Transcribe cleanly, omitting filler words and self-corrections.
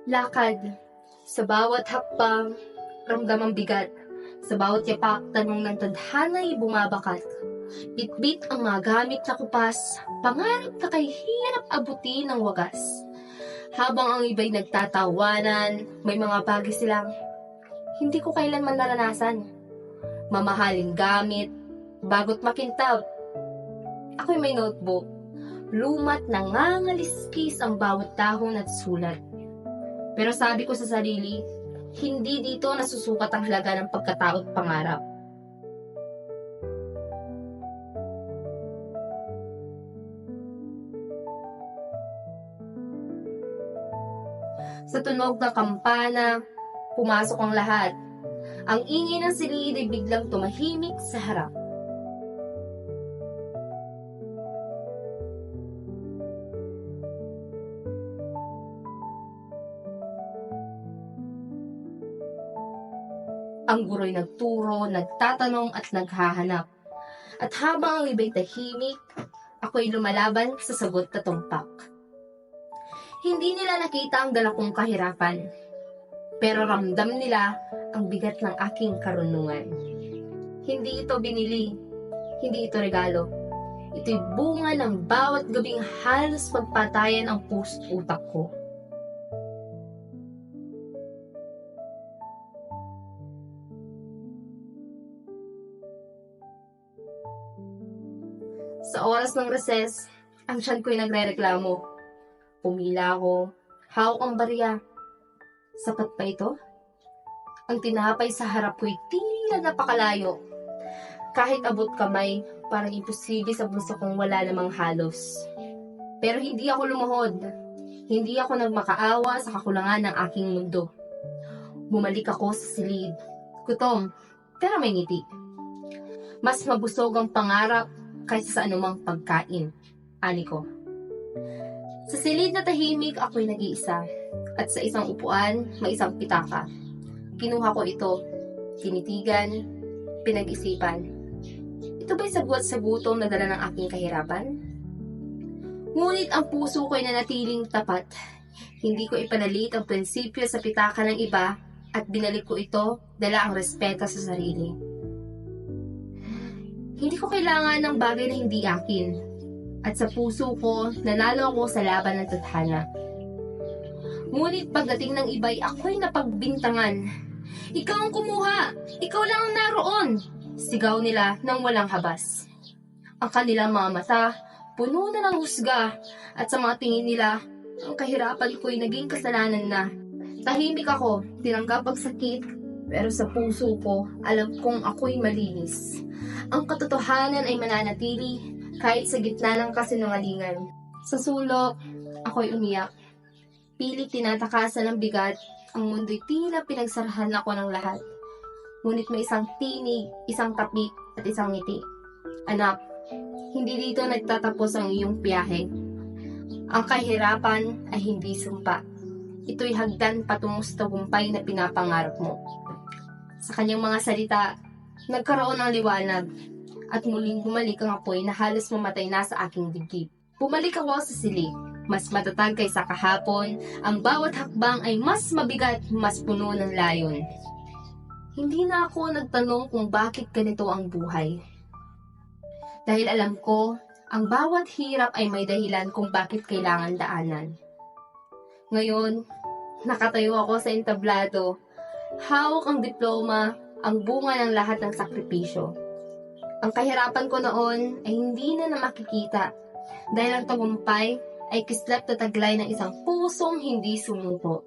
Lakad. Sa bawat hakbang, ramdam ang bigat. Sa bawat yapak, tanong ng tadhana'y bumabakat. Bitbit ang mga gamit na kupas, pangarap na kay hirap abutin ng wagas. Habang ang iba'y nagtatawanan, may mga bagay silang hindi ko kailanman naranasan. Mamahaling gamit, bagot makintab. Ako'y may notebook. Lumat nangangaliskis ang bawat dahon at sulat. Pero sabi ko sa sarili, hindi dito nasusukat ang halaga ng pagkatao at pangarap. Sa tunog ng kampana, pumasok ang lahat. Ang ingay ng silid ay biglang tumahimik sa harap. Ang guro'y nagturo, nagtatanong at naghahanap. At habang ang iba'y tahimik, ako'y lumalaban sa sagot na tumpak. Hindi nila nakita ang dala kong kahirapan, pero ramdam nila ang bigat ng aking karunungan. Hindi ito binili, hindi ito regalo. Ito'y bunga ng bawat gabing halos pagpatayan ang puso't utak ko. Sa oras ng recess, ang tiyan ko'y nagre-reklamo. Pumila ako, hawak ang barya. Sapat pa ito? Ang tinapay sa harap ko'y tila napakalayo. Kahit abot kamay, parang imposible sa puso kong wala namang halos. Pero hindi ako lumuhod. Hindi ako nagmakaawa sa kakulangan ng aking mundo. Bumalik ako sa silid. Gutom, pero may ngiti. Mas mabusog ang pangarap kaysa sa anumang pagkain. Ani ko. Sa silid na tahimik, ako'y nag-iisa. At sa isang upuan, may isang pitaka. Kinuha ko ito, tinitigan, pinag-isipan. Ito ba'y sagot sa gutom na dala ng aking kahirapan? Ngunit ang puso ko'y nanatiling tapat. Hindi ko ipanalit ang prinsipyo sa pitaka ng iba at binalik ko ito dala ang respeto sa sarili. Hindi ko kailangan ng bagay na hindi akin. At sa puso ko, nanalo ako sa laban ng tadhana. Ngunit pagdating ng iba'y ako'y napagbintangan. Ikaw ang kumuha! Ikaw lang ang naroon! Sigaw nila nang walang habas. Ang kanilang mga mata, puno na ng husga. At sa mga tingin nila, ang kahirapan ko'y naging kasalanan na. Tahimik ako, tinanggap ang sakit, pero sa puso ko, alam kong ako'y malinis. Ang katotohanan ay mananatili kahit sa gitna ng kasinungalingan. Sa sulok, ako'y umiyak. Pilit tinatakasan ng bigat, ang mundo'y tila pinagsarahan ako ng lahat. Ngunit may isang tinig, isang tapik at isang ngiti. Anak, hindi dito nagtatapos ang iyong biyahe. Ang kahirapan ay hindi sumpa. Ito'y hagdan patungo sa tagumpay na pinapangarap mo. Sa kanyang mga salita, nagkaroon ng liwanag at muling bumalik ang apoy na halos mamatay na sa aking dibdib. Bumalik ako sa silid, mas matatag kaysa kahapon, ang bawat hakbang ay mas mabigat, mas puno ng layon. Hindi na ako nagtanong kung bakit ganito ang buhay. Dahil alam ko, ang bawat hirap ay may dahilan kung bakit kailangan daanan. Ngayon, nakatayo ako sa entablado, hawak ang diploma, ang bunga ng lahat ng sakripisyo. Ang kahirapan ko noon ay hindi na makikita dahil ang tagumpay ay kislap na taglay ng isang pusong hindi sumuko.